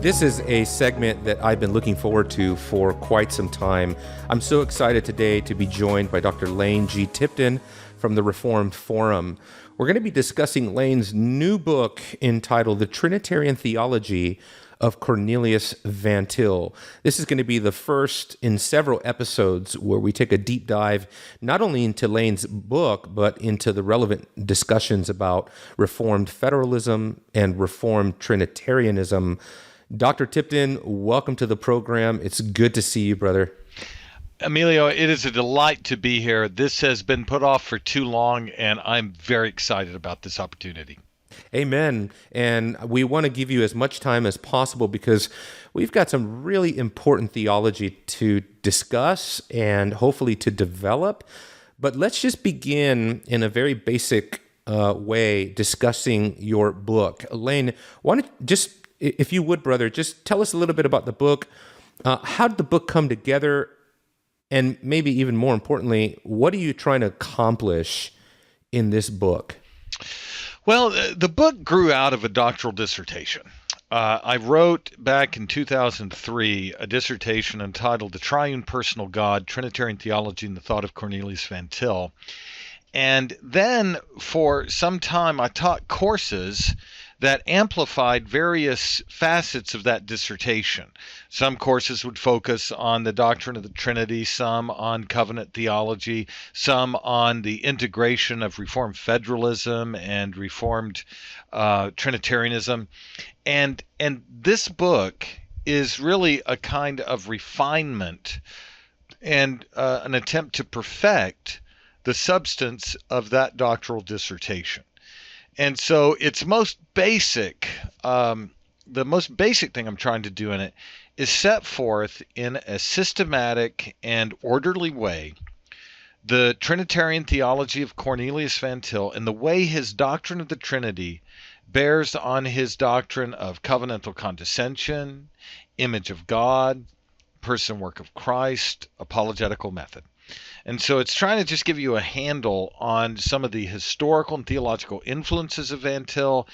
This is a segment that I've been looking forward to for quite some time. I'm so excited today to be joined by Dr. Lane G. Tipton from the Reformed Forum. We're going to be discussing Lane's new book entitled The Trinitarian Theology of Cornelius Van Til. This is going to be the first in several episodes where we take a deep dive not only into Lane's book, but into the relevant discussions about Reformed Federalism and Reformed Trinitarianism. Dr. Tipton, welcome to the program. It's good to see you, brother. Emilio, it is a delight to be here. This has been put off for too long, and I'm very excited about this opportunity. Amen. And we want to give you as much time as possible because we've got some really important theology to discuss and hopefully to develop. But let's just begin in a very basic way discussing your book. Lane, why don't just, if you would, brother, just tell us a little bit about the book. How did the book come together? And maybe even more importantly, what are you trying to accomplish in this book? Well, the book grew out of a doctoral dissertation. I wrote back in 2003 a dissertation entitled The Triune Personal God, Trinitarian Theology and the Thought of Cornelius Van Til. And then for some time I taught courses that amplified various facets of that dissertation. Some courses would focus on the doctrine of the Trinity, some on covenant theology, some on the integration of Reformed Federalism and Reformed Trinitarianism. And this book is really a kind of refinement and an attempt to perfect the substance of that doctoral dissertation. And so its most basic, the most basic thing I'm trying to do in it is set forth in a systematic and orderly way the Trinitarian theology of Cornelius Van Til and the way his doctrine of the Trinity bears on his doctrine of covenantal condescension, image of God, person work of Christ, apologetical method. And so it's trying to just give you a handle on some of the historical and theological influences of Van Til,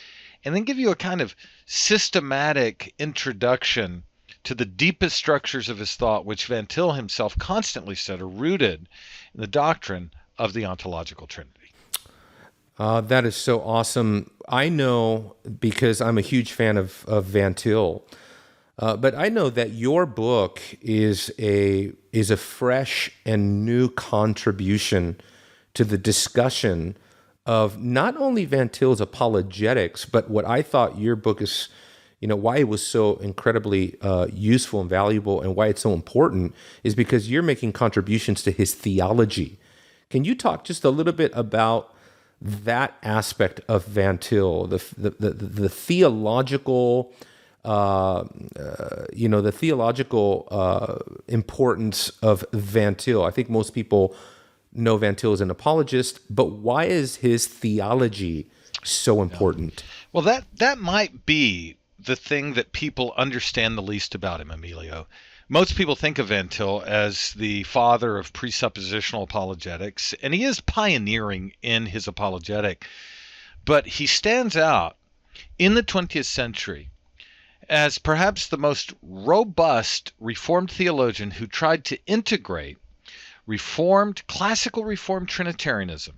and then give you a kind of systematic introduction to the deepest structures of his thought, which Van Til himself constantly said are rooted in the doctrine of the ontological Trinity. That is so awesome. I know, because I'm a huge fan of Van Til, but I know that your book is a fresh and new contribution to the discussion of not only Van Til's apologetics, but what I thought your book is, why it was so incredibly useful and valuable and why it's so important is because you're making contributions to his theology. Can you talk just a little bit about that aspect of Van Til, the theological the theological importance of Van Til? I think most people know Van Til as an apologist, but why is his theology so important? Well, that might be the thing that people understand the least about him, Emilio. Most people think of Van Til as the father of presuppositional apologetics, and he is pioneering in his apologetic, but he stands out in the 20th century as perhaps the most robust Reformed theologian who tried to integrate classical Reformed Trinitarianism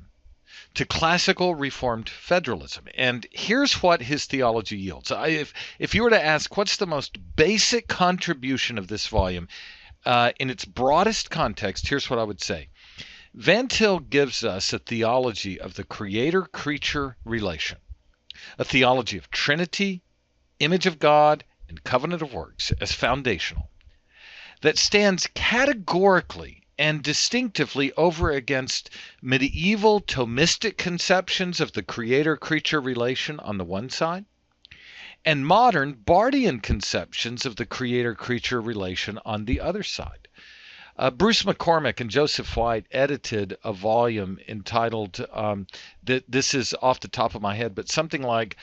to classical Reformed Federalism. And here's what his theology yields. If you were to ask what's the most basic contribution of this volume in its broadest context, here's what I would say. Van Til gives us a theology of the creator-creature relation, a theology of Trinity, image of God, and covenant of works as foundational, that stands categorically and distinctively over against medieval Thomistic conceptions of the creator-creature relation on the one side, and modern Bardian conceptions of the creator-creature relation on the other side. Bruce McCormick and Joseph White edited a volume entitled, this is off the top of my head, but something like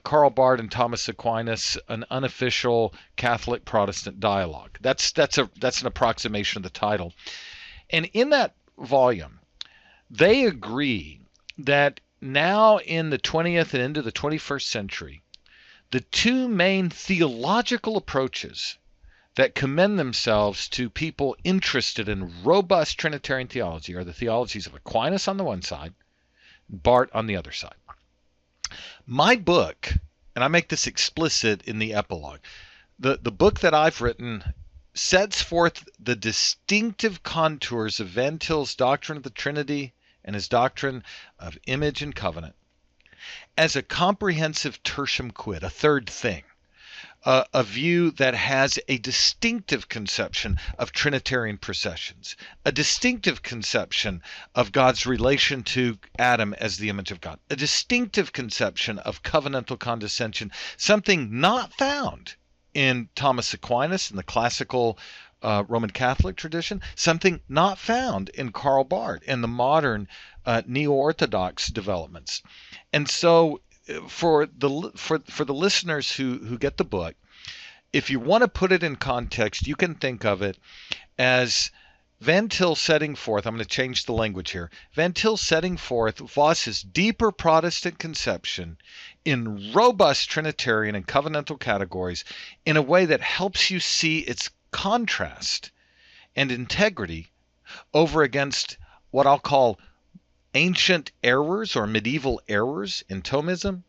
Karl Barth and Thomas Aquinas, an unofficial Catholic Protestant dialogue. That's an approximation of the title. And in that volume, they agree that now in the 20th and into the 21st century, the two main theological approaches that commend themselves to people interested in robust Trinitarian theology are the theologies of Aquinas on the one side, Barth on the other side. My book, and I make this explicit in the epilogue, the book that I've written sets forth the distinctive contours of Van Til's doctrine of the Trinity and his doctrine of image and covenant as a comprehensive tertium quid, a third thing. A view that has a distinctive conception of Trinitarian processions, a distinctive conception of God's relation to Adam as the image of God, a distinctive conception of covenantal condescension, something not found in Thomas Aquinas in the classical Roman Catholic tradition, something not found in Karl Barth in the modern neo-Orthodox developments. And so for the listeners who get the book, if you want to put it in context, you can think of it as Van Til setting forth, I'm going to change the language here, Van Til setting forth Voss's deeper Protestant conception in robust Trinitarian and covenantal categories in a way that helps you see its contrast and integrity over against what I'll call ancient errors or medieval errors in Thomism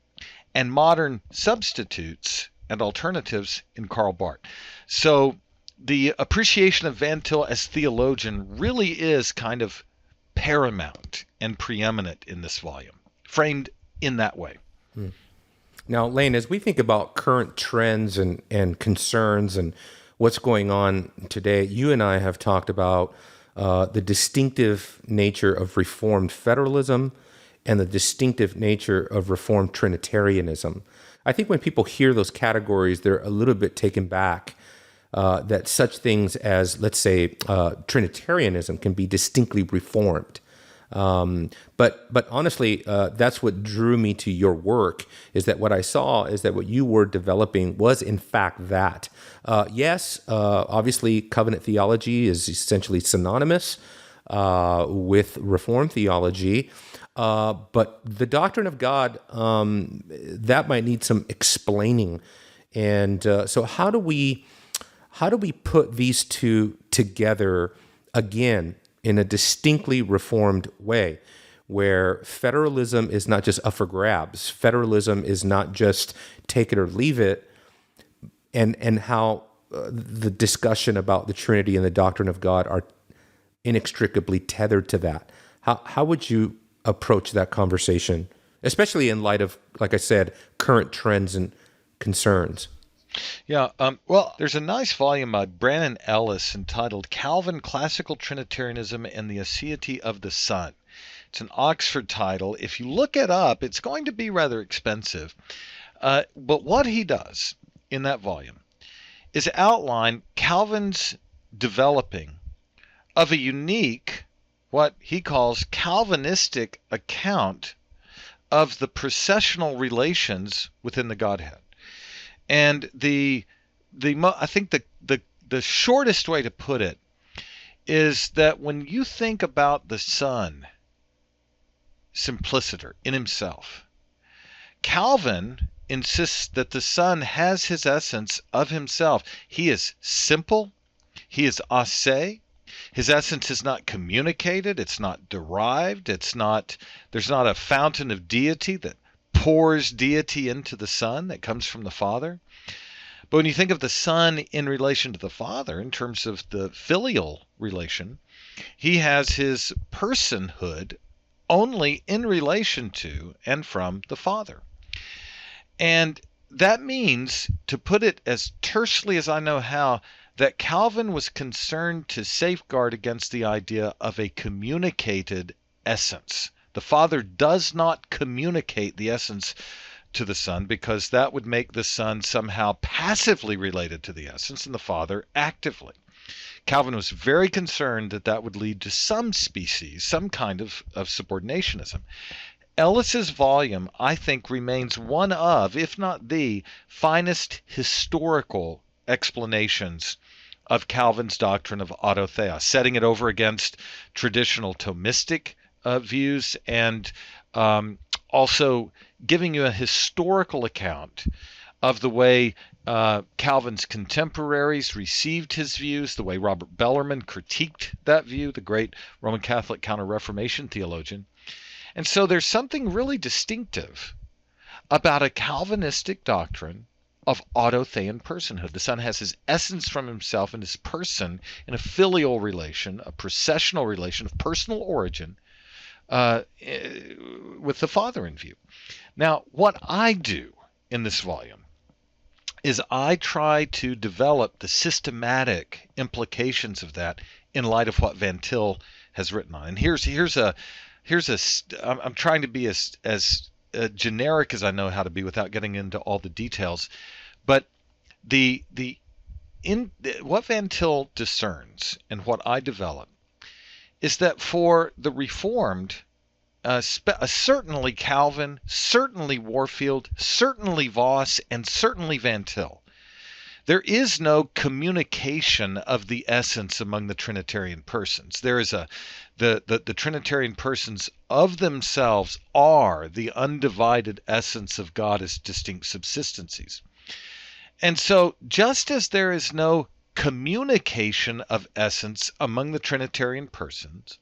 and modern substitutes and alternatives in Karl Barth. So the appreciation of Van Til as theologian really is kind of paramount and preeminent in this volume, framed in that way. Now, Lane, as we think about current trends and concerns and what's going on today, you and I have talked about the distinctive nature of Reformed Federalism and the distinctive nature of Reformed Trinitarianism. I think when people hear those categories, they're a little bit taken back that such things as, let's say, Trinitarianism can be distinctly Reformed. But honestly, that's what drew me to your work, is that what I saw is that what you were developing was in fact that. Yes, obviously covenant theology is essentially synonymous with Reformed theology, but the doctrine of God, that might need some explaining. And so how do we put these two together again in a distinctly Reformed way, where federalism is not just up for grabs, federalism is not just take it or leave it, and how the discussion about the Trinity and the doctrine of God are inextricably tethered to that. How would you approach that conversation, especially in light of, like I said, current trends and concerns? Yeah, well, there's a nice volume by Brannon Ellis entitled Calvin, Classical Trinitarianism and the Aseity of the Son. It's an Oxford title. If you look it up, it's going to be rather expensive. But what he does in that volume is outline Calvin's developing of a unique, what he calls Calvinistic account of the processional relations within the Godhead. And I think the shortest way to put it is that when you think about the Son, simpliciter in himself, Calvin insists that the Son has his essence of himself. He is simple. He is ase. His essence is not communicated. It's not derived. There's not a fountain of deity that pours deity into the Son that comes from the Father. But when you think of the Son in relation to the Father, in terms of the filial relation, he has his personhood only in relation to and from the Father. And that means, to put it as tersely as I know how, that Calvin was concerned to safeguard against the idea of a communicated essence. The Father does not communicate the essence to the Son, because that would make the Son somehow passively related to the essence and the Father actively. Calvin was very concerned that that would lead to some species, some kind of subordinationism. Ellis's volume, I think, remains one of, if not the, finest historical explanations of Calvin's doctrine of autotheos, setting it over against traditional Thomistic views, and also giving you a historical account of the way Calvin's contemporaries received his views, the way Robert Bellarmine critiqued that view, the great Roman Catholic Counter-Reformation theologian. And so there's something really distinctive about a Calvinistic doctrine of autothean personhood. The Son has his essence from himself and his person in a filial relation, a processional relation of personal origin with the Father in view. Now, what I do in this volume is I try to develop the systematic implications of that in light of what Van Til has written on. And I'm trying to be as generic as I know how to be without getting into all the details. But what Van Til discerns and what I develop is that for the Reformed, certainly Calvin, certainly Warfield, certainly Voss, and certainly Van Til, there is no communication of the essence among the Trinitarian persons. There is the Trinitarian persons of themselves are the undivided essence of God as distinct subsistencies. And so just as there is no communication of essence among the Trinitarian persons,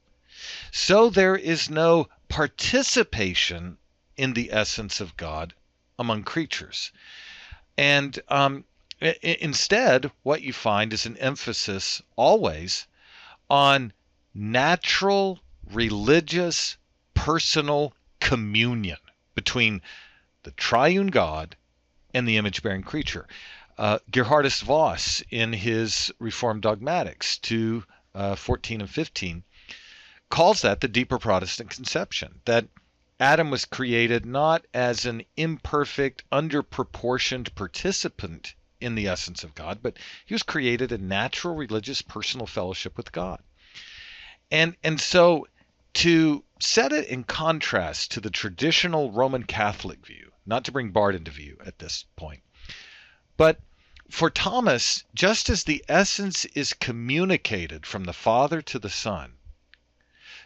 so there is no participation in the essence of God among creatures. And instead, what you find is an emphasis always on natural, religious, personal communion between the triune God and the image-bearing creature. Gerhardus Voss, in his Reformed Dogmatics 2:14 and 15, calls that the deeper Protestant conception, that Adam was created not as an imperfect, underproportioned participant in the essence of God, but he was created in natural, religious, personal fellowship with God. And so to set it in contrast to the traditional Roman Catholic view, not to bring Bart into view at this point, but for Thomas, just as the essence is communicated from the Father to the Son,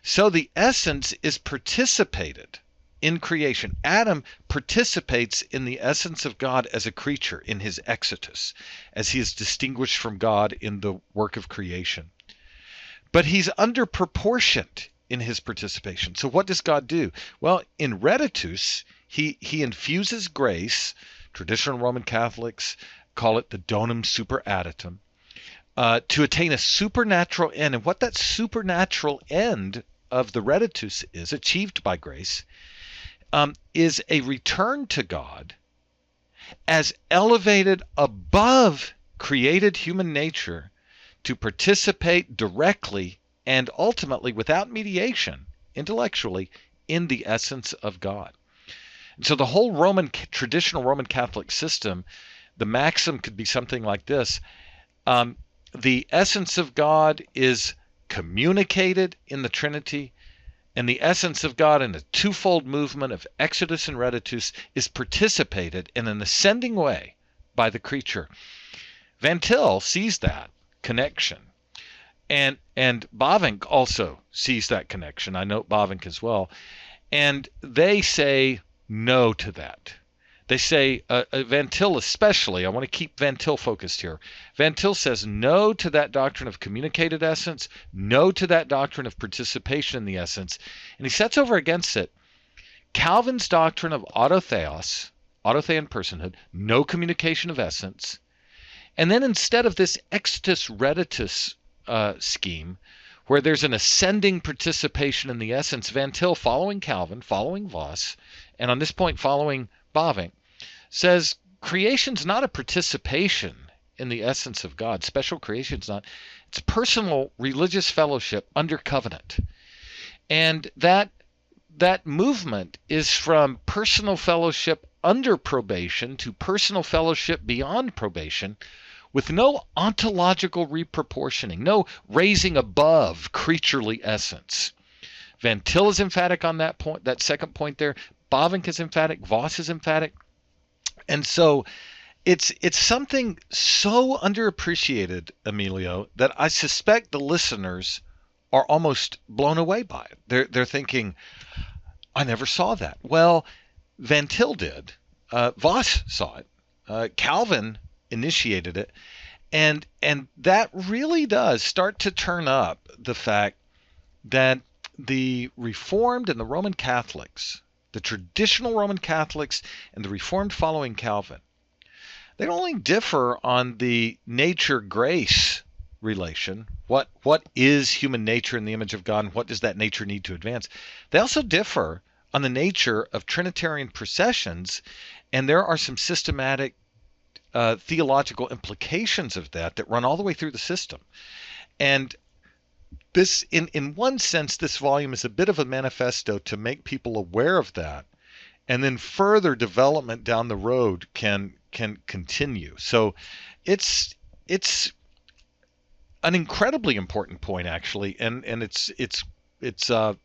so the essence is participated in creation. Adam participates in the essence of God as a creature in his exitus, as he is distinguished from God in the work of creation. But he's underproportioned in his participation. So what does God do? Well, in reditus, he infuses grace. Traditional Roman Catholics call it the donum super additum, to attain a supernatural end. And what that supernatural end of the reditus is, achieved by grace, is a return to God as elevated above created human nature to participate directly and ultimately without mediation, intellectually, in the essence of God. And so the whole traditional Roman Catholic system, the maxim could be something like this. The essence of God is communicated in the Trinity, and the essence of God in a twofold movement of exodus and reditus is participated in an ascending way by the creature. Van Til sees that connection, and Bavinck also sees that connection. I note Bavinck as well, and they say no to that. They say, Van Til especially, I want to keep Van Til focused here. Van Til says no to that doctrine of communicated essence, no to that doctrine of participation in the essence, and he sets over against it Calvin's doctrine of autotheos, autothean personhood, no communication of essence, and then instead of this exitus reditus scheme, where there's an ascending participation in the essence, Van Til, following Calvin, following Voss, and on this point following Bavinck, says creation's not a participation in the essence of God. Special creation's not. It's personal religious fellowship under covenant. And that movement is from personal fellowship under probation to personal fellowship beyond probation, with no ontological reproportioning, no raising above creaturely essence. Van Til is emphatic on that point, that second point there. Bavinck is emphatic. Voss is emphatic. And so it's something so underappreciated, Emilio, that I suspect the listeners are almost blown away by it. They're thinking, I never saw that. Well, Van Til did. Voss saw it. Calvin initiated it, and that really does start to turn up the fact that the Reformed and the Roman Catholics, the traditional Roman Catholics and the Reformed following Calvin, they don't only differ on the nature-grace relation, what is human nature in the image of God, and what does that nature need to advance. They also differ on the nature of Trinitarian processions, and there are some systematic theological implications of that run all the way through the system. And this, in one sense, this volume is a bit of a manifesto to make people aware of that, and then further development down the road can continue. So it's an incredibly important point, actually, and it's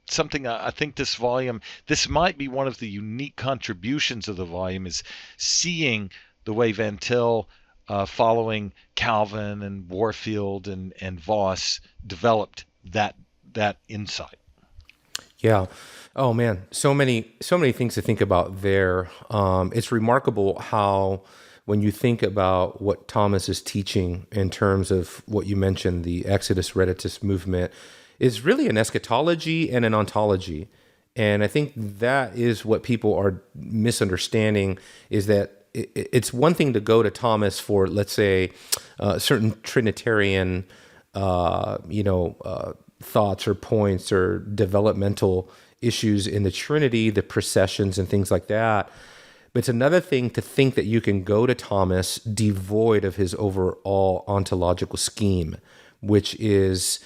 something I think this volume, this might be one of the unique contributions of the volume, is seeing the way Van Til, following Calvin and Warfield and Voss, developed that insight. Yeah. Oh man, so many things to think about there. It's remarkable how, when you think about what Thomas is teaching in terms of what you mentioned, the Exodus Redditus movement, is really an eschatology and an ontology. And I think that is what people are misunderstanding, is that it's one thing to go to Thomas for, let's say, certain Trinitarian, thoughts or points or developmental issues in the Trinity, the processions and things like that. But it's another thing to think that you can go to Thomas devoid of his overall ontological scheme, which is,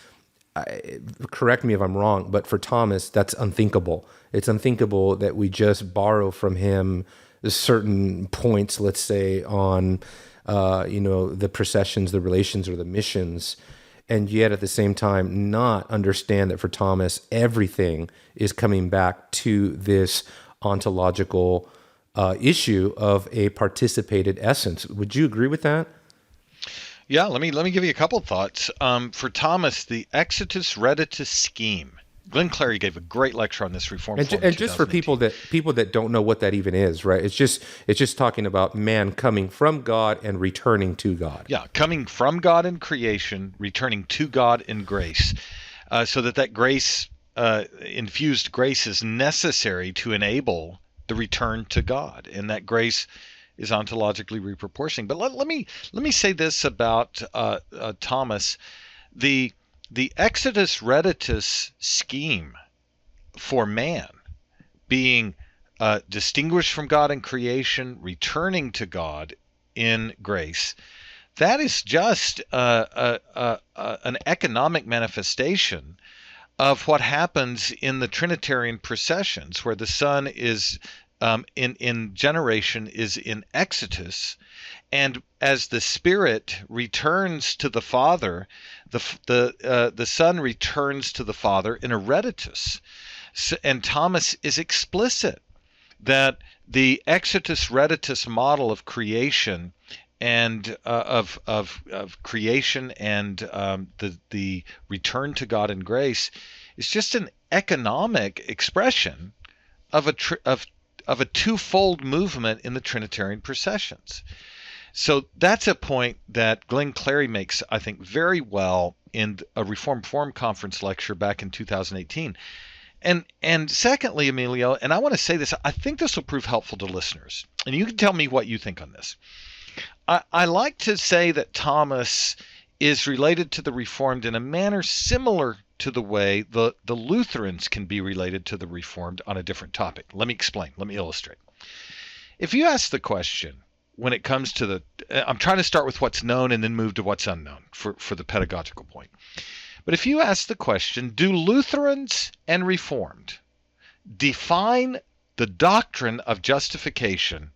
correct me if I'm wrong, but for Thomas, that's unthinkable. It's unthinkable that we just borrow from him certain points, let's say, on, the processions, the relations, or the missions, and yet at the same time not understand that for Thomas, everything is coming back to this ontological issue of a participated essence. Would you agree with that? Yeah, let me give you a couple of thoughts. For Thomas, the Exitus Redditus scheme. Glenn Clary gave a great lecture on this Reformed. And just for people that don't know what that even is, right? It's just talking about man coming from God and returning to God. Yeah, coming from God in creation, returning to God in grace, so that grace, infused grace, is necessary to enable the return to God, and that grace is ontologically reproportioning. But let me say this about Thomas. The Exodus Redditus scheme for man, being distinguished from God in creation, returning to God in grace, that is just an economic manifestation of what happens in the Trinitarian processions, where the Son is in generation is in exitus, and as the Spirit returns to the Father, the Son returns to the Father in a redditus. And Thomas is explicit that the exitus redditus model of creation and of creation and the return to God in grace is just an economic expression of a twofold movement in the Trinitarian processions. So that's a point that Glenn Clary makes, I think, very well in a Reformed Forum Conference lecture back in 2018. And secondly, Emilio, and I want to say this, I think this will prove helpful to listeners, and you can tell me what you think on this. I like to say that Thomas is related to the Reformed in a manner similar to the way the Lutherans can be related to the Reformed on a different topic. Let me explain. Let me illustrate. If you ask the question, when it comes to I'm trying to start with what's known and then move to what's unknown for the pedagogical point. But if you ask the question, do Lutherans and Reformed define the doctrine of justification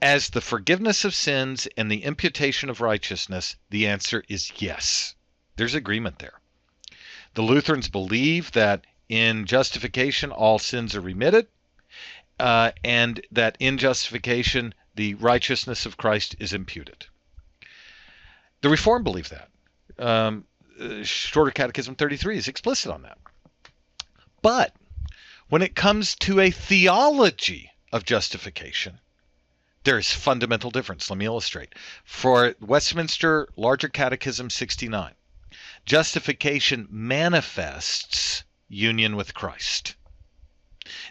as the forgiveness of sins and the imputation of righteousness, the answer is yes. There's agreement there. The Lutherans believe that in justification all sins are remitted, and that in justification the righteousness of Christ is imputed. The Reformed believe that. Shorter Catechism 33 is explicit on that. But when it comes to a theology of justification, There is fundamental difference. Let me illustrate. For Westminster Larger Catechism 69, justification manifests union with Christ.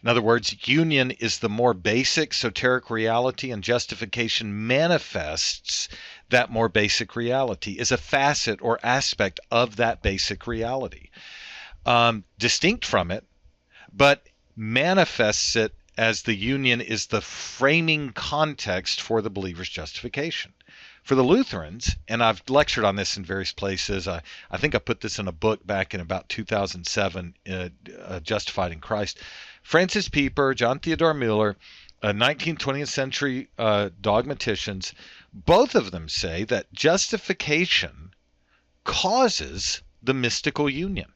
In other words, union is the more basic soteric reality, and justification manifests that more basic reality, is a facet or aspect of that basic reality. Distinct from it, but manifests it as the union is the framing context for the believer's justification. For the Lutherans, and I've lectured on this in various places, I think I put this in a book back in about 2007, Justified in Christ. Francis Pieper, John Theodore Mueller, 19th, 20th century dogmaticians, both of them say that justification causes the mystical union.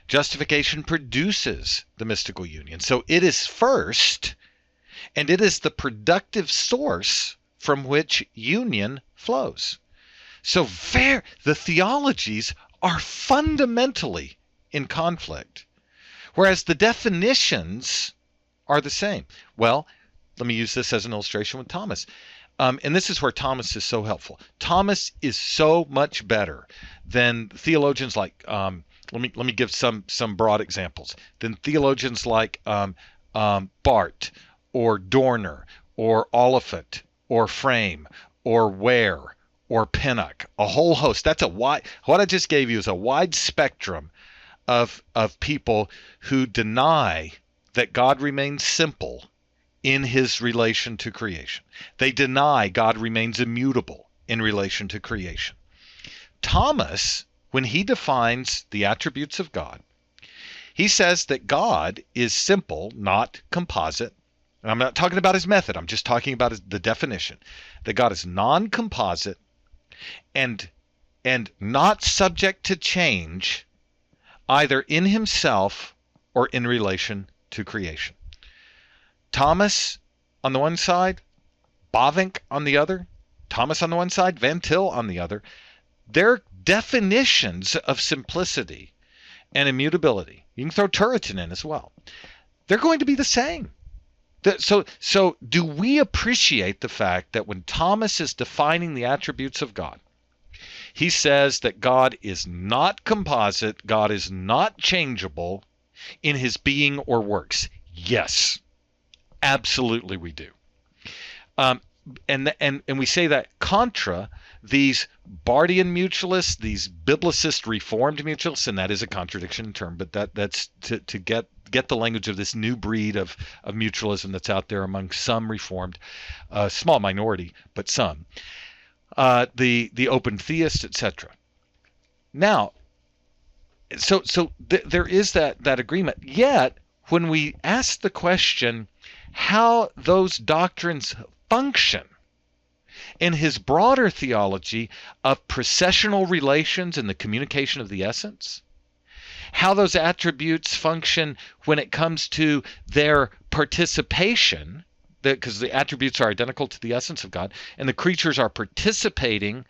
Justification produces the mystical union. So it is first, and it is the productive source from which union flows. So the theologies are fundamentally in conflict, whereas the definitions are the same. Well, let me use this as an illustration with Thomas. And this is where Thomas is so helpful. Thomas is so much better than theologians like, let me give some broad examples, than theologians like Barth or Dorner or Oliphant or Frame or Ware or Pinnock, a whole host. That's what I just gave you is a wide spectrum of people who deny that God remains simple in his relation to creation. They deny God remains immutable in relation to creation. Thomas, when he defines the attributes of God, he says that God is simple, not composite. And I'm not talking about his method. I'm just talking about the definition. That God is non-composite and not subject to change either in himself or in relation to creation. Thomas on the one side, Bavinck on the other, Thomas on the one side, Van Til on the other, their definitions of simplicity and immutability, you can throw Turretin in as well, they're going to be the same. So do we appreciate the fact that when Thomas is defining the attributes of God, he says that God is not composite, God is not changeable in his being or works? Yes, absolutely we do. And we say that contra these Barthian mutualists, these biblicist Reformed mutualists, and that is a contradiction in term, but that's to get the language of this new breed of mutualism that's out there among some Reformed, small minority, but some, the open theists, etc. Now, there is that agreement. Yet, when we ask the question how those doctrines function in his broader theology of processional relations and the communication of the essence, how those attributes function when it comes to their participation, because the attributes are identical to the essence of God, and the creatures are participating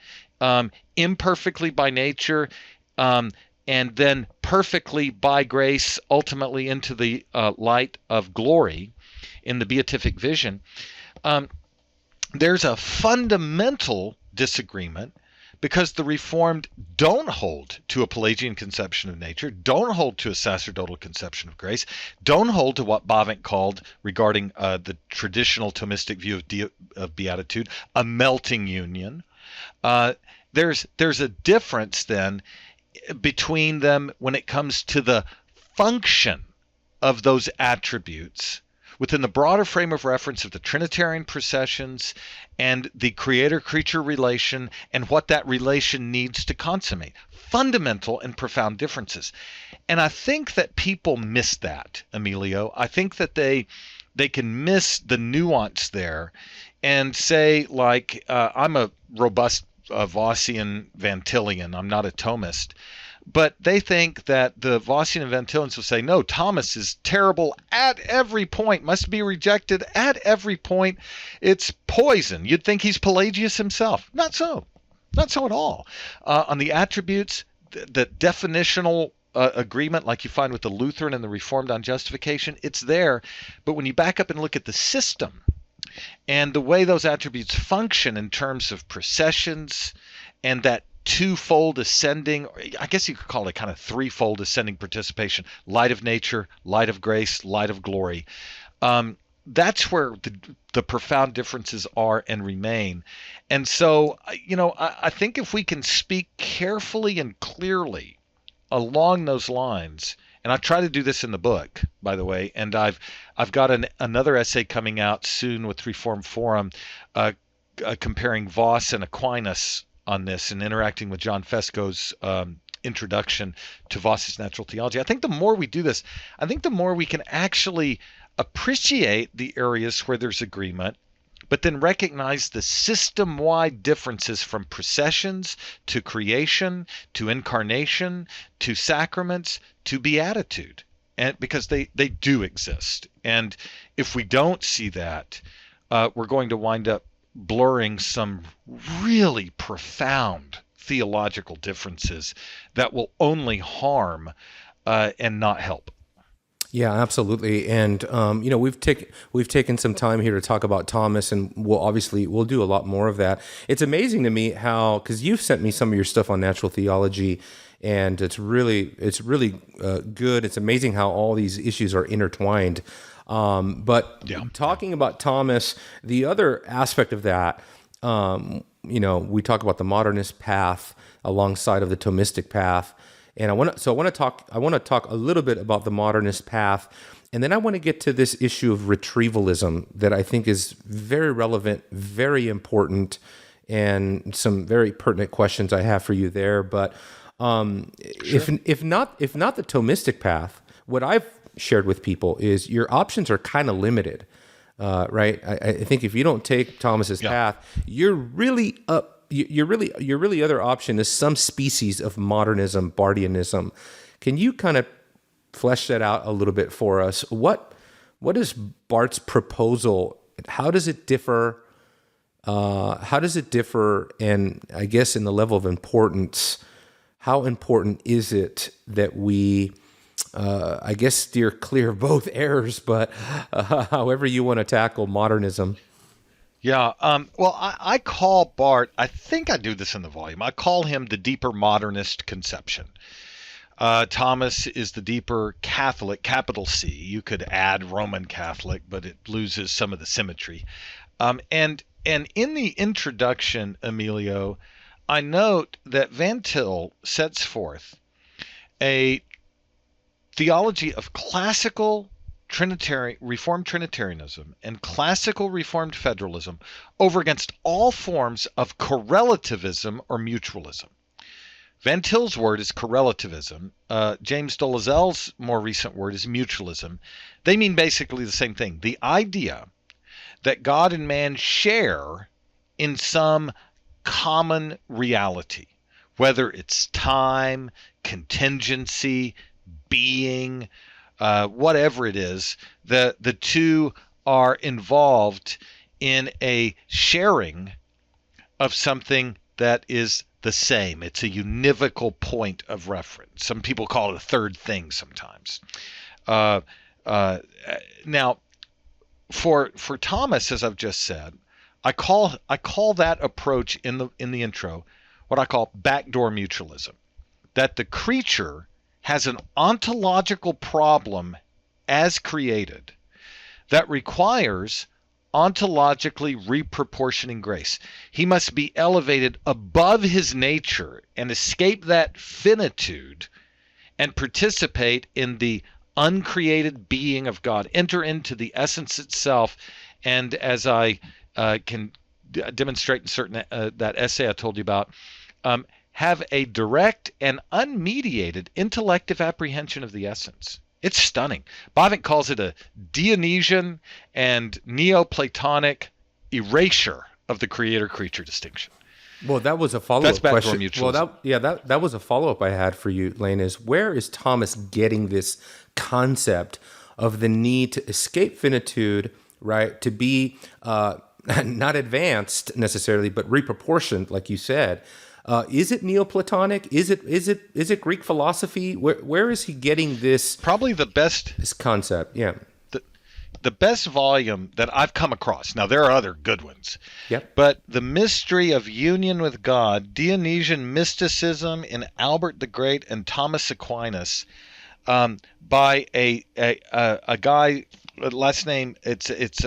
imperfectly by nature, and then perfectly by grace, ultimately into the light of glory in the beatific vision. There's a fundamental disagreement because the Reformed don't hold to a Pelagian conception of nature, don't hold to a sacerdotal conception of grace, don't hold to what Bavinck called, regarding the traditional Thomistic view of beatitude, a melting union. There's a difference then between them when it comes to the function of those attributes within the broader frame of reference of the Trinitarian processions and the creator-creature relation and what that relation needs to consummate. Fundamental and profound differences. And I think that people miss that, Emilio. I think that they can miss the nuance there and say, like, I'm a robust Vossian Van Tillian. I'm not a Thomist. But they think that the Vossian and Van Tilians will say, no, Thomas is terrible at every point, must be rejected at every point. It's poison. You'd think he's Pelagius himself. Not so. Not so at all. On the attributes, the definitional agreement like you find with the Lutheran and the Reformed on justification, it's there. But when you back up and look at the system And the way those attributes function in terms of processions and that twofold ascending, I guess you could call it kind of threefold ascending participation: light of nature, light of grace, light of glory. That's where the profound differences are and remain. And so, I think if we can speak carefully and clearly along those lines, and I try to do this in the book, by the way, and I've got another essay coming out soon with Reformed Forum, comparing Voss and Aquinas on this and interacting with John Fesco's introduction to Voss's natural theology. I think the more we do this, I think the more we can actually appreciate the areas where there's agreement, but then recognize the system-wide differences from processions to creation to incarnation to sacraments to beatitude, and because they do exist. And if we don't see that, we're going to wind up blurring some really profound theological differences that will only harm and not help. Yeah, absolutely. And we've taken some time here to talk about Thomas, and we'll do a lot more of that. It's amazing to me how, because you've sent me some of your stuff on natural theology, and it's really good. It's amazing how all these issues are intertwined. Talking about Thomas, the other aspect of that, we talk about the modernist path alongside of the Thomistic path. And I want to talk a little bit about the modernist path, and then I want to get to this issue of retrievalism that I think is very relevant, very important, and some very pertinent questions I have for you there. But sure. if not the Thomistic path, what I've shared with people is your options are kind of limited, right? I think if you don't take Thomas's path, you're really up. Your really other option is some species of modernism, Bardianism. Can you kind of flesh that out a little bit for us? What is Barth's proposal? How does it differ? And I guess in the level of importance, how important is it that we, I guess, steer clear of both errors, but however you want to tackle modernism? Yeah, well, I call Barth, I think I do this in the volume, I call him the deeper modernist conception. Thomas is the deeper Catholic, capital C. You could add Roman Catholic, but it loses some of the symmetry. And in the introduction, Emilio, I note that Van Til sets forth a theology of classical Reformed Trinitarianism and classical Reformed Federalism over against all forms of correlativism or mutualism. Van Til's word is correlativism. James Dolezal's more recent word is mutualism. They mean basically the same thing. The idea that God and man share in some common reality, whether it's time, contingency, being, whatever it is, the two are involved in a sharing of something that is the same. It's a univocal point of reference. Some people call it a third thing sometimes. Now, for Thomas, as I've just said, I call that approach in the intro what I call backdoor mutualism. That the creature has an ontological problem as created that requires ontologically reproportioning grace. He must be elevated above his nature and escape that finitude and participate in the uncreated being of God, enter into the essence itself, and as I can demonstrate in certain that essay I told you about, have a direct and unmediated intellective apprehension of the essence. It's stunning. Bavinck calls it a Dionysian and Neoplatonic erasure of the creator-creature distinction. Well, that was a follow-up question. Well, that was a follow-up I had for you, Lane, is where is Thomas getting this concept of the need to escape finitude, right? To be not advanced necessarily, but reproportioned, like you said. Is it Neoplatonic? Is it Greek philosophy? Where is he getting this? Probably the best this concept. Yeah. the best volume that I've come across. Now, there are other good ones. Yep. But The Mystery of Union with God, Dionysian Mysticism in Albert the Great and Thomas Aquinas, by a guy, last name, it's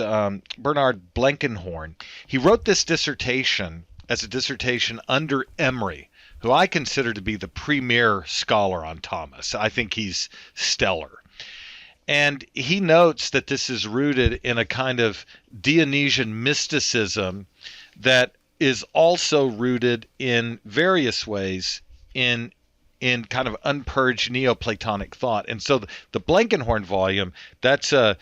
Bernard Blankenhorn. He wrote this dissertation as a dissertation under Emery, who I consider to be the premier scholar on Thomas. I think he's stellar. And he notes that this is rooted in a kind of Dionysian mysticism that is also rooted in various ways in kind of unpurged Neoplatonic thought. And so the Blankenhorn volume, that's a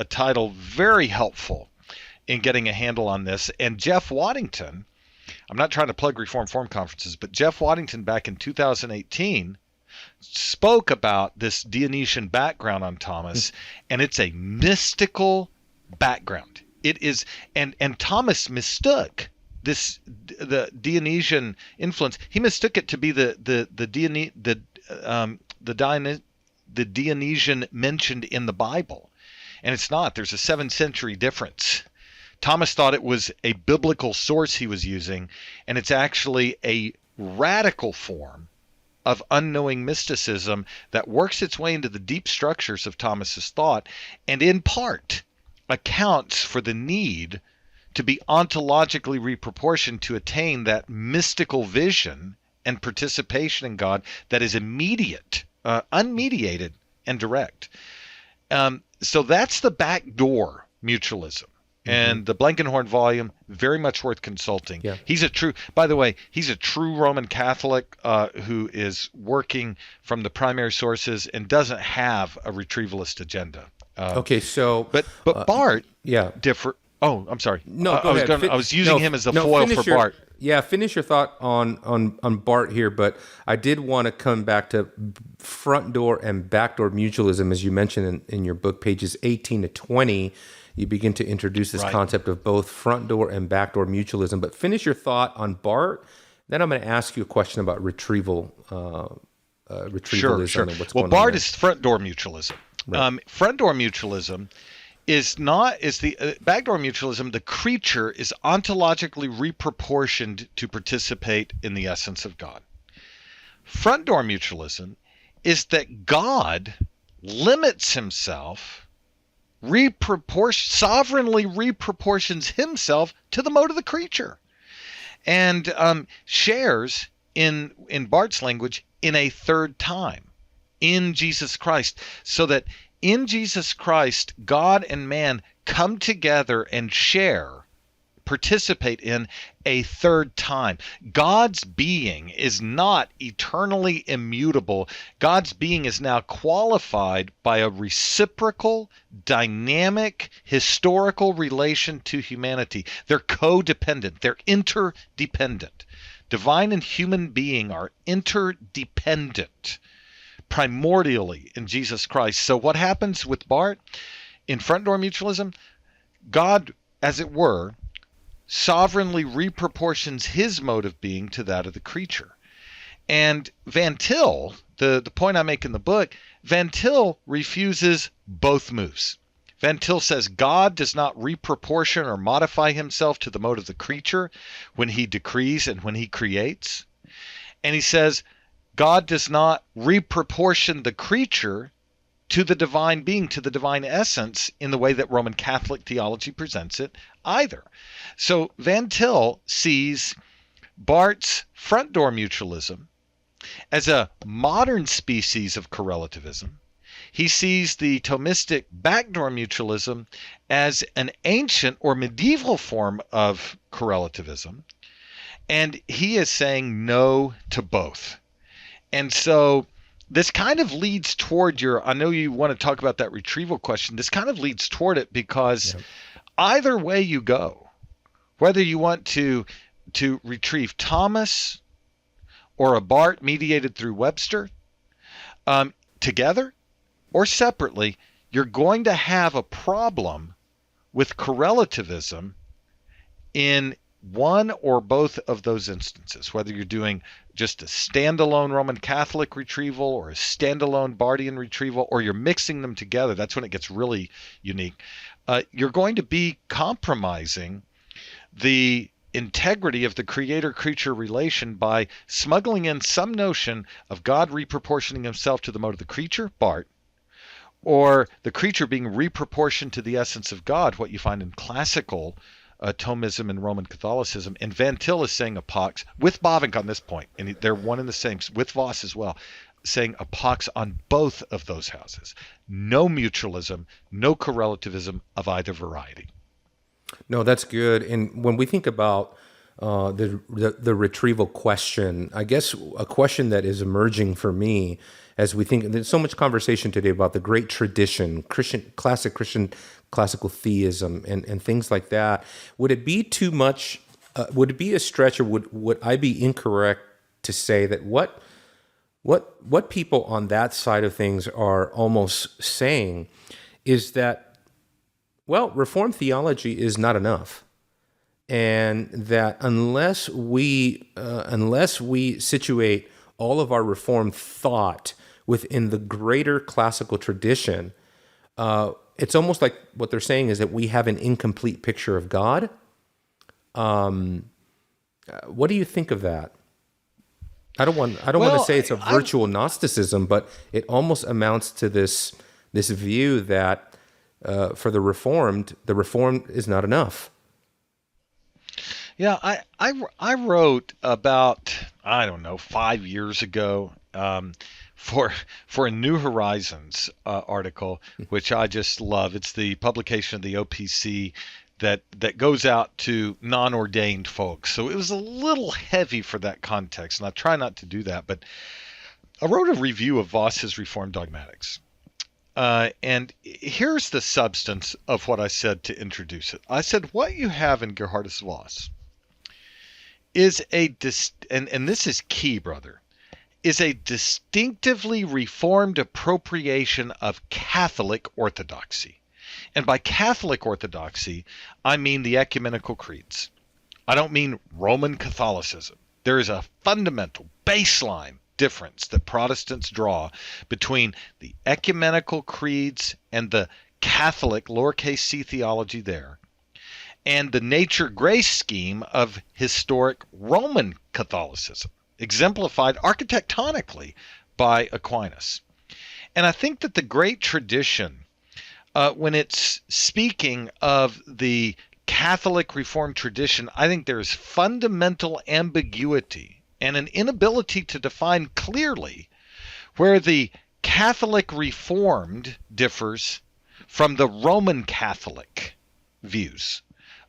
title very helpful in getting a handle on this. And Jeff Waddington, I'm not trying to plug Reformed Forum conferences, but Jeff Waddington back in 2018 spoke about this Dionysian background on Thomas, and it's a mystical background. It is, and Thomas mistook the Dionysian influence. He mistook it to be the Dionysian mentioned in the Bible, and it's not. There's a 7th century difference. Thomas thought it was a biblical source he was using, and it's actually a radical form of unknowing mysticism that works its way into the deep structures of Thomas's thought, and in part accounts for the need to be ontologically reproportioned to attain that mystical vision and participation in God that is immediate, unmediated, and direct. So that's the backdoor mutualism. And the Blankenhorn volume, very much worth consulting. Yeah. By the way, he's a true Roman Catholic who is working from the primary sources and doesn't have a retrievalist agenda. Okay, so but Barth, yeah, differ. Oh, I'm sorry. No, go ahead. I was using him as a foil for Barth. Yeah, finish your thought on Barth here, but I did want to come back to front door and backdoor mutualism, as you mentioned in your book, pages 18 to 20. You begin to introduce this concept of both front door and backdoor mutualism. But finish your thought on Barth. Then I'm going to ask you a question about retrievalism Sure. and what's going on. Barth is front door mutualism. Right. Front door mutualism is the backdoor mutualism. The creature is ontologically reproportioned to participate in the essence of God. Front door mutualism is that God limits himself, sovereignly reproportions himself to the mode of the creature, and shares in Barth's language in a third time in Jesus Christ, so that in Jesus Christ God and man come together and participate in a third time. God's being is not eternally immutable. God's being is now qualified by a reciprocal, dynamic, historical relation to humanity. They're codependent. They're interdependent. Divine and human being are interdependent primordially in Jesus Christ. So what happens with Barth in front door mutualism? God, as it were, sovereignly reproportions his mode of being to that of the creature. And Van Til, the point I make in the book, Van Til refuses both moves. Van Til says God does not reproportion or modify himself to the mode of the creature when he decrees and when he creates. And he says God does not reproportion the creature to the divine being, to the divine essence, in the way that Roman Catholic theology presents it either. So Van Til sees Barth's front door mutualism as a modern species of correlativism. He sees the Thomistic backdoor mutualism as an ancient or medieval form of correlativism. And he is saying no to both. And so this kind of leads toward I know you want to talk about that retrieval question. This kind of leads toward it because either way you go, whether you want to retrieve Thomas or a Barth mediated through Webster, together or separately, you're going to have a problem with correlativism in one or both of those instances, whether you're doing just a standalone Roman Catholic retrieval or a standalone Bardian retrieval, or you're mixing them together, that's when it gets really unique. You're going to be compromising the integrity of the creator-creature relation by smuggling in some notion of God reproportioning himself to the mode of the creature, Bart, or the creature being reproportioned to the essence of God, what you find in classical Thomism and Roman Catholicism. And Van Til is saying apox with Bavinck on this point, and they're one and the same with Voss as well, saying apox on both of those houses. No mutualism, no correlativism of either variety. No, that's good. And when we think about the retrieval question, I guess a question that is emerging for me as we think, there's so much conversation today about the great tradition, Christian classical theism and things like that. Would it be too much? Would it be a stretch, or would I be incorrect to say that what people on that side of things are almost saying is that, well, Reformed theology is not enough, and that unless we situate all of our Reformed thought within the greater classical tradition, it's almost like what they're saying is that we have an incomplete picture of God. What do you think of that? I don't want to say it's a virtual Gnosticism, but it almost amounts to this view that for the Reformed is not enough. Yeah, I wrote about, I don't know, 5 years ago for a New Horizons article, which I just love. It's the publication of the OPC that goes out to non-ordained folks. So it was a little heavy for that context, and I try not to do that. But I wrote a review of Voss's Reformed Dogmatics. And here's the substance of what I said to introduce it. I said, what you have in Gerhardus Voss is and this is key, brother, is a distinctively Reformed appropriation of Catholic orthodoxy. And by Catholic orthodoxy, I mean the ecumenical creeds. I don't mean Roman Catholicism. There is a fundamental baseline difference that Protestants draw between the ecumenical creeds and the Catholic lowercase c theology there, and the nature grace scheme of historic Roman Catholicism, exemplified architectonically by Aquinas. And I think that the great tradition, when it's speaking of the Catholic Reformed tradition, I think there's fundamental ambiguity and an inability to define clearly where the Catholic Reformed differs from the Roman Catholic views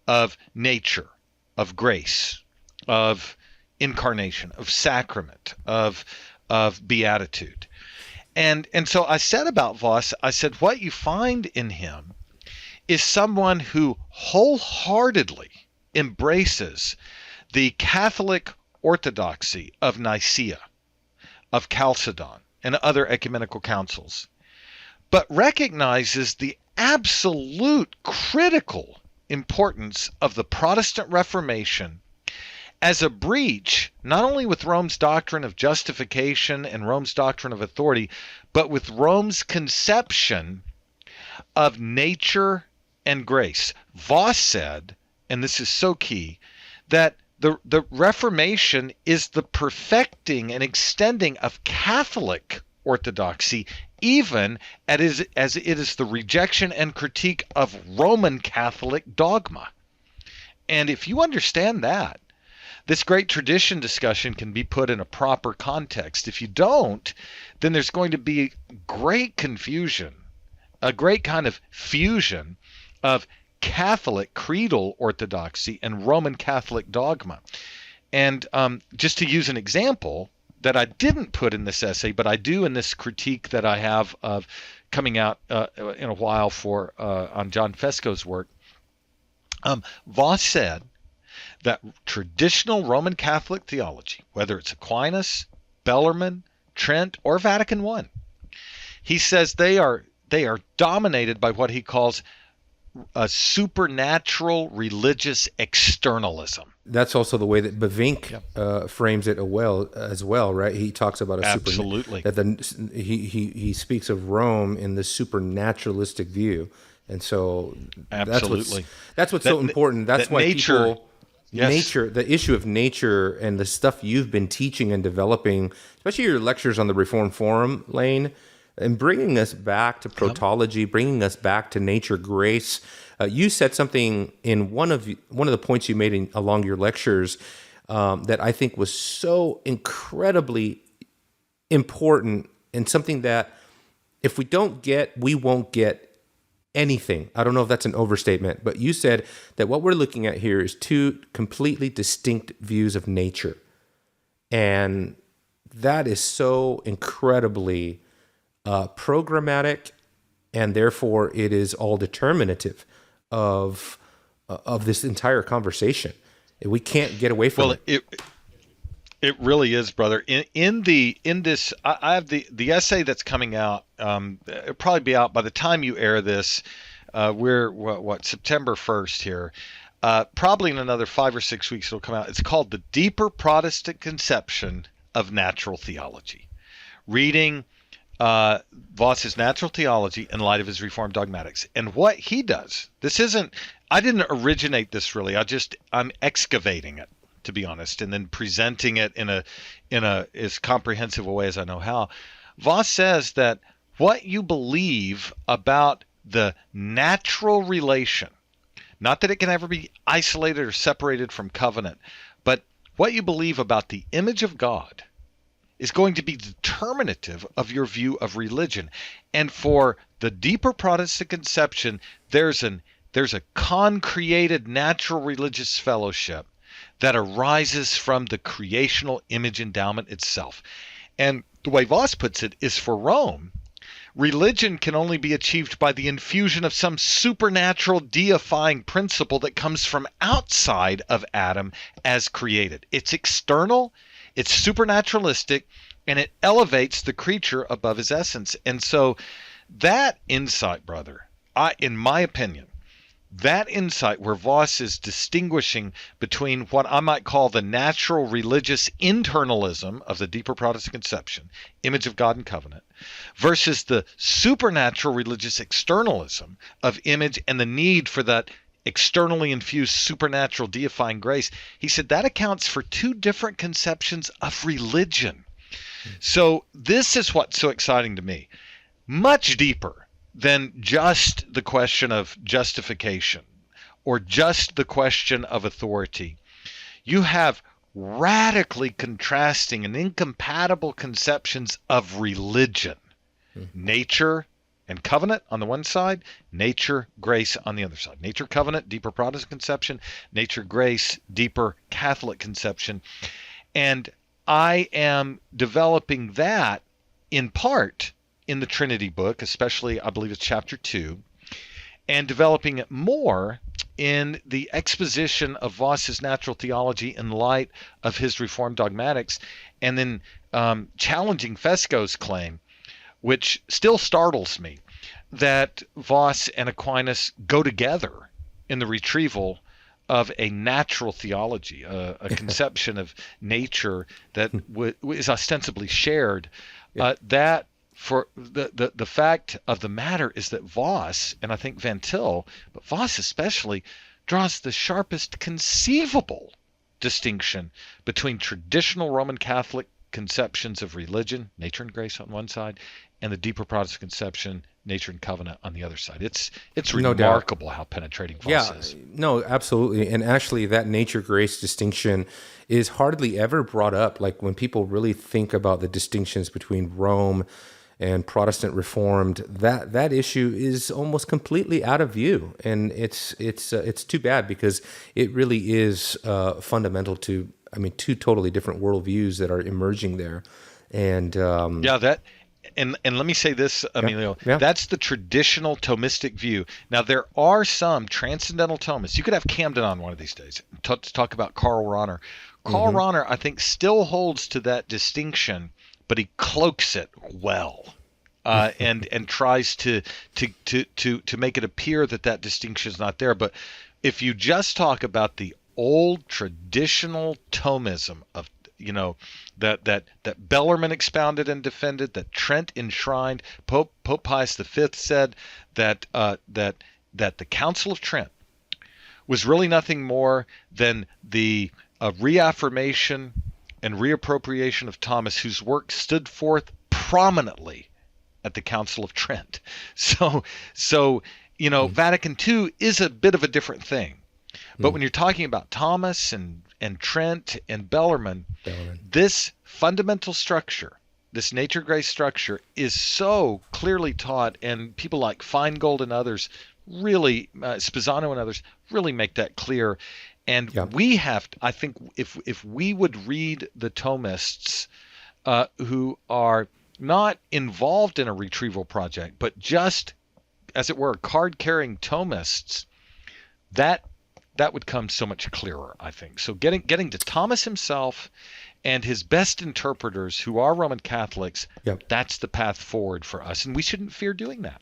of nature, of grace, of incarnation, of sacrament, of beatitude. And so I said about Voss, I said, what you find in him is someone who wholeheartedly embraces the Catholic orthodoxy of Nicaea, of Chalcedon, and other ecumenical councils, but recognizes the absolute critical importance of the Protestant Reformation as a breach, not only with Rome's doctrine of justification and Rome's doctrine of authority, but with Rome's conception of nature and grace. Voss said, and this is so key, that the Reformation is the perfecting and extending of Catholic orthodoxy, even as it is the rejection and critique of Roman Catholic dogma. And if you understand that, this great tradition discussion can be put in a proper context. If you don't, then there's going to be great confusion, a great kind of fusion of Catholic creedal orthodoxy and Roman Catholic dogma. And just to use an example that I didn't put in this essay, but I do in this critique that I have of coming out in a while for on John Fesco's work, Voss said that traditional Roman Catholic theology, whether it's Aquinas, Bellarmine, Trent, or Vatican I, he says they are dominated by what he calls a supernatural religious externalism. That's also the way that Bavinck Yep. frames it as well, right? He talks about Absolutely. he speaks of Rome in the supernaturalistic view, and so Absolutely. that's what's so important. That's That why nature, people yes. the issue of nature and the stuff you've been teaching and developing, especially your lectures on the Reformed Forum, Lane, and bringing us back to protology, bringing us back to nature, grace. You said something in one of the points you made along your lectures that I think was so incredibly important, and something that if we don't get, we won't get anything. I don't know if that's an overstatement, but you said that what we're looking at here is two completely distinct views of nature. And that is so incredibly programmatic, and therefore it is all determinative of this entire conversation. We can't get away from it. It really is, brother. In this, I have the essay that's coming out. It'll probably be out by the time you air this. We're September 1st here. Probably in another 5 or 6 weeks it'll come out. It's called "The Deeper Protestant Conception of Natural Theology," reading Voss's natural theology in light of his Reformed dogmatics. And what he does, I didn't originate this really. I'm excavating it, to be honest, and then presenting it in a as comprehensive a way as I know how. Voss says that what you believe about the natural relation, not that it can ever be isolated or separated from covenant, but what you believe about the image of God is going to be determinative of your view of religion. And for the deeper Protestant conception, there's a concreated natural religious fellowship that arises from the creational image endowment itself. And the way Voss puts it is, for Rome, religion can only be achieved by the infusion of some supernatural deifying principle that comes from outside of Adam as created. It's external, it's supernaturalistic, and it elevates the creature above his essence. And so that insight, brother, in my opinion, that insight where Voss is distinguishing between what I might call the natural religious internalism of the deeper Protestant conception, image of God and covenant, versus the supernatural religious externalism of image and the need for that externally infused supernatural deifying grace. He said that accounts for two different conceptions of religion. So this is what's so exciting to me. Much deeper than just the question of justification or just the question of authority. You have radically contrasting and incompatible conceptions of religion. Nature and covenant on the one side, nature, grace on the other side. Nature, covenant, deeper Protestant conception, nature, grace, deeper Catholic conception. And I am developing that in part in the Trinity book, especially I believe it's chapter 2, and developing it more in the exposition of Voss's natural theology in light of his Reformed dogmatics, and then challenging Fesco's claim, which still startles me, that Voss and Aquinas go together in the retrieval of a natural theology, a conception of nature that is ostensibly shared. That for the fact of the matter is that Voss, and I think Van Til, but Voss especially, draws the sharpest conceivable distinction between traditional Roman Catholic conceptions of religion, nature and grace on one side, and the deeper Protestant conception, nature and covenant on the other side. It's No remarkable doubt how penetrating Voss is. No, absolutely. And actually that nature grace distinction is hardly ever brought up. Like when people really think about the distinctions between Rome and Protestant Reformed, that issue is almost completely out of view. And it's too bad, because it really is fundamental to, two totally different worldviews that are emerging there. And And let me say this, Emilio, that's the traditional Thomistic view. Now, there are some transcendental Thomists. You could have Camden on one of these days to talk about Karl Rahner. Karl Rahner, I think, still holds to that distinction, but he cloaks it well. and tries to make it appear that distinction is not there. But if you just talk about the old traditional Thomism of that Bellarmine expounded and defended, that Trent enshrined, Pope Pius V said that the Council of Trent was really nothing more than the reaffirmation and reappropriation of Thomas, whose work stood forth prominently at the Council of Trent. So Vatican II is a bit of a different thing. But when you're talking about Thomas and Trent and Bellarmine, this fundamental structure, this nature grace structure, is so clearly taught, and people like Feingold and others really, Spezzano and others, really make that clear. And we have to, I think, if we would read the Thomists who are not involved in a retrieval project, but just, as it were, card-carrying Thomists, that would come so much clearer, I think. So getting to Thomas himself and his best interpreters, who are Roman Catholics, that's the path forward for us, and we shouldn't fear doing that.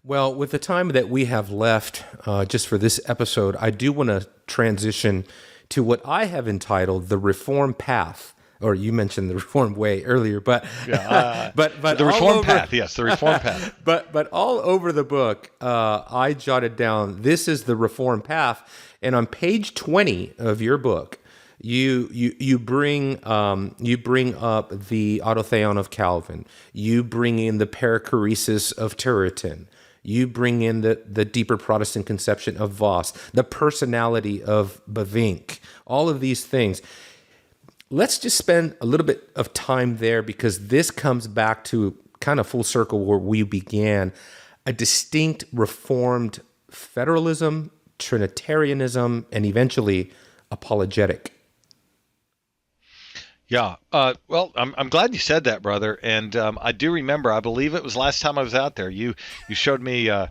Well, with the time that we have left just for this episode, I do want to transition to what I have entitled The Reformed Path. Or you mentioned the Reformed Way earlier, but but the Reformed Path, yes, the Reformed Path. But all over the book, I jotted down, this is the Reformed Path, and on page 20 of your book, you bring up the autotheon of Calvin, you bring in the perichoresis of Turretin, you bring in the deeper Protestant conception of Voss, the personality of Bavinck, all of these things. Let's just spend a little bit of time there, because this comes back to kind of full circle where we began, a distinct Reformed Federalism, Trinitarianism, and eventually apologetic. Yeah. Well, I'm glad you said that, brother. And I do remember, I believe it was last time I was out there, you showed me a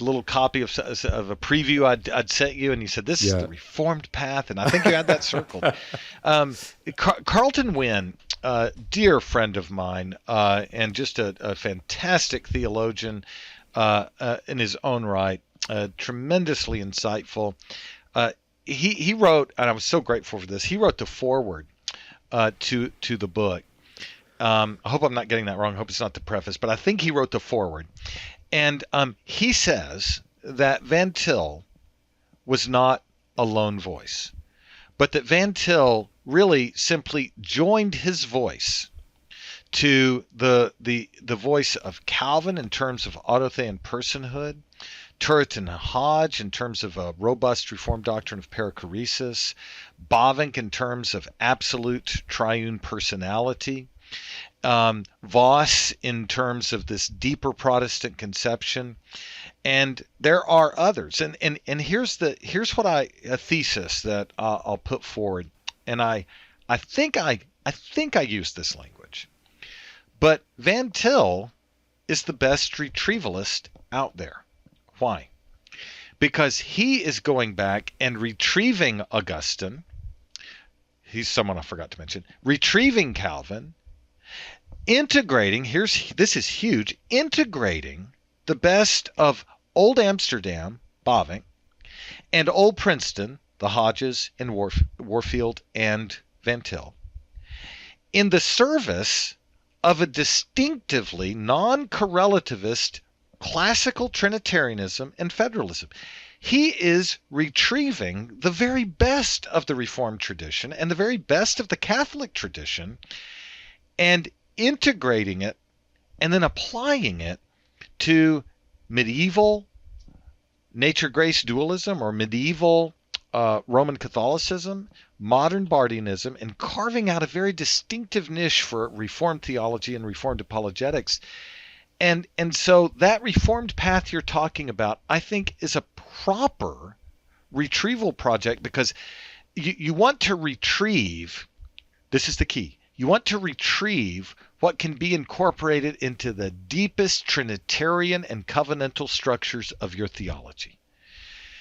little copy of a preview I'd sent you, and you said, this is the Reformed Path, and I think you had that circled. Carlton Wynn, dear friend of mine, and just a fantastic theologian in his own right, tremendously insightful. He wrote, and I was so grateful for this, he wrote the foreword to the book. I hope I'm not getting that wrong. I hope it's not the preface, but I think he wrote the foreword. And he says that Van Til was not a lone voice, but that Van Til really simply joined his voice to the voice of Calvin in terms of autothean personhood, Turretin and Hodge in terms of a robust Reformed doctrine of perichoresis, Bavinck in terms of absolute triune personality, Voss in terms of this deeper Protestant conception, and there are others. And here's what a thesis that I'll put forward, and I think I used this language, but Van Til is the best retrievalist out there. Why? Because he is going back and retrieving Augustine. He's someone I forgot to mention. Retrieving Calvin, integrating, this is huge, integrating the best of Old Amsterdam, Bavinck, and Old Princeton, the Hodges and Warfield and Van Til, in the service of a distinctively non-correlativist classical Trinitarianism and federalism. He is retrieving the very best of the Reformed tradition and the very best of the Catholic tradition and integrating it and then applying it to medieval nature-grace dualism or medieval Roman Catholicism, modern Bardianism, and carving out a very distinctive niche for Reformed theology and Reformed apologetics. And so that Reformed path you're talking about, I think, is a proper retrieval project, because you want to retrieve, this is the key, you want to retrieve what can be incorporated into the deepest Trinitarian and covenantal structures of your theology.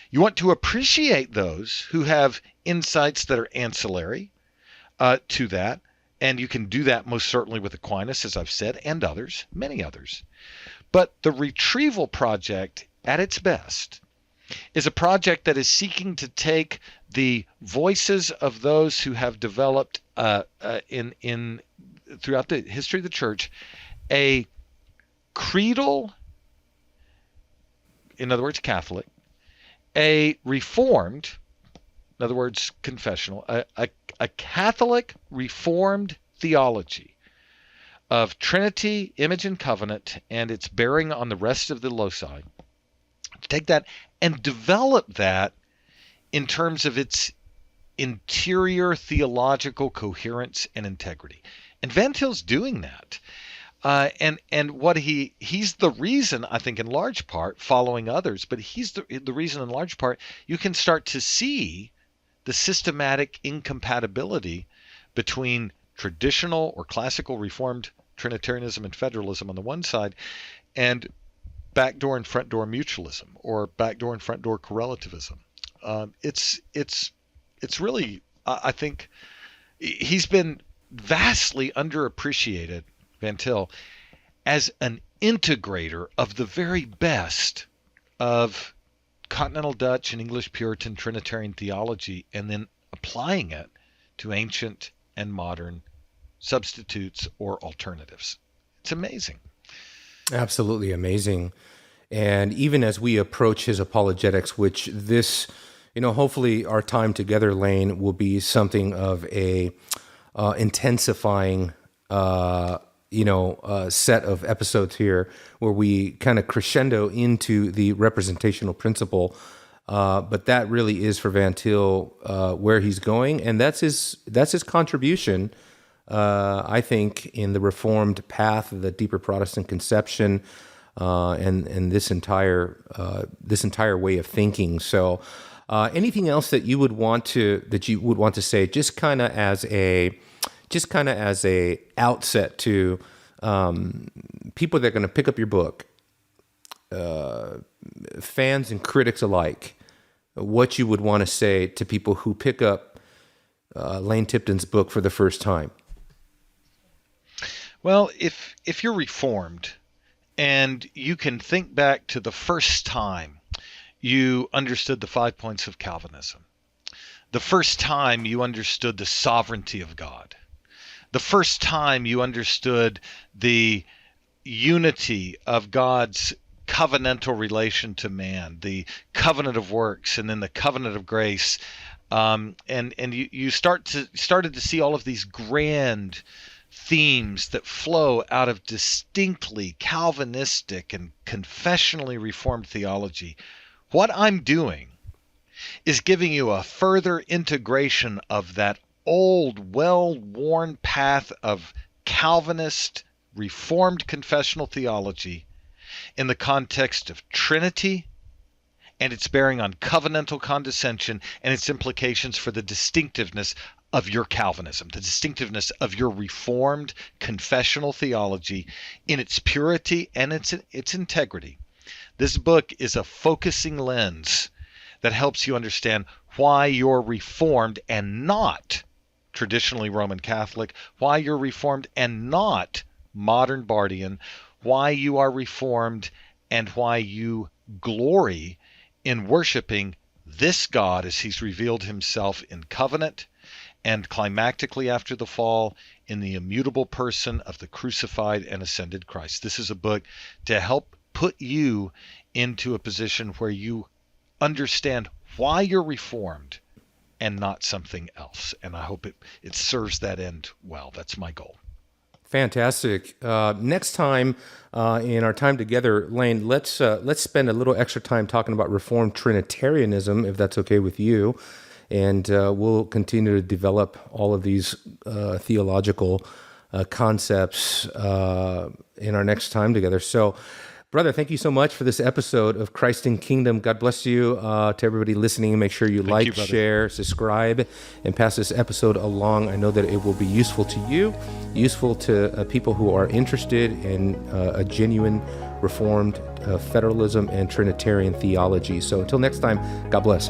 You want to appreciate those who have insights that are ancillary to that, And you can do that most certainly with Aquinas, as I've said, and others, many others. But the Retrieval Project, at its best, is a project that is seeking to take the voices of those who have developed in throughout the history of the church a creedal, in other words, Catholic, a Reformed, in other words, confessional, a Catholic Reformed theology of Trinity, image, and covenant, and its bearing on the rest of the loci. To take that and develop that in terms of its interior theological coherence and integrity. And Van Til's doing that. And what he's the reason, I think, in large part, following others, but he's the reason in large part you can start to see the systematic incompatibility between traditional or classical Reformed Trinitarianism and Federalism on the one side, and backdoor and front door mutualism, or backdoor and front door correlativism. It's really, I think, he's been vastly underappreciated, Van Til, as an integrator of the very best of Continental Dutch and English Puritan Trinitarian theology, and then applying it to ancient and modern substitutes or alternatives. It's amazing. Absolutely amazing. And even as we approach his apologetics, which this, hopefully our time together, Lane, will be something of a intensifying, set of episodes here where we kind of crescendo into the representational principle. But that really is for Van Til where he's going, and that's his contribution, I think, in the Reformed path, the deeper Protestant conception, and this entire way of thinking. So, anything else that you would want to say, just kind of as a outset to people that are going to pick up your book, fans and critics alike, what you would want to say to people who pick up Lane Tipton's book for the first time? Well, if you're Reformed and you can think back to the first time you understood the 5 points of Calvinism, the first time you understood the sovereignty of God, the first time you understood the unity of God's covenantal relation to man, the covenant of works, and then the covenant of grace, and you started to see all of these grand themes that flow out of distinctly Calvinistic and confessionally Reformed theology. What I'm doing is giving you a further integration of that old, well-worn path of Calvinist Reformed confessional theology in the context of Trinity and its bearing on covenantal condescension and its implications for the distinctiveness of your Calvinism, the distinctiveness of your Reformed confessional theology in its purity and its integrity. This book is a focusing lens that helps you understand why you're Reformed and not traditionally Roman Catholic, why you're Reformed and not modern Bardian, why you are Reformed and why you glory in worshiping this God as he's revealed himself in covenant, and climactically after the fall in the immutable person of the crucified and ascended Christ. This is a book to help put you into a position where you understand why you're Reformed and not something else. And I hope it serves that end well. That's my goal. Fantastic. Next time in our time together, Lane, let's spend a little extra time talking about Reformed Trinitarianism, if that's okay with you. And we'll continue to develop all of these theological concepts in our next time together. So, brother, thank you so much for this episode of Christ in Kingdom. God bless you. To everybody listening, make sure you like, share, subscribe, and pass this episode along. I know that it will be useful to you, useful to people who are interested in a genuine Reformed Federalism and Trinitarian theology. So until next time, God bless.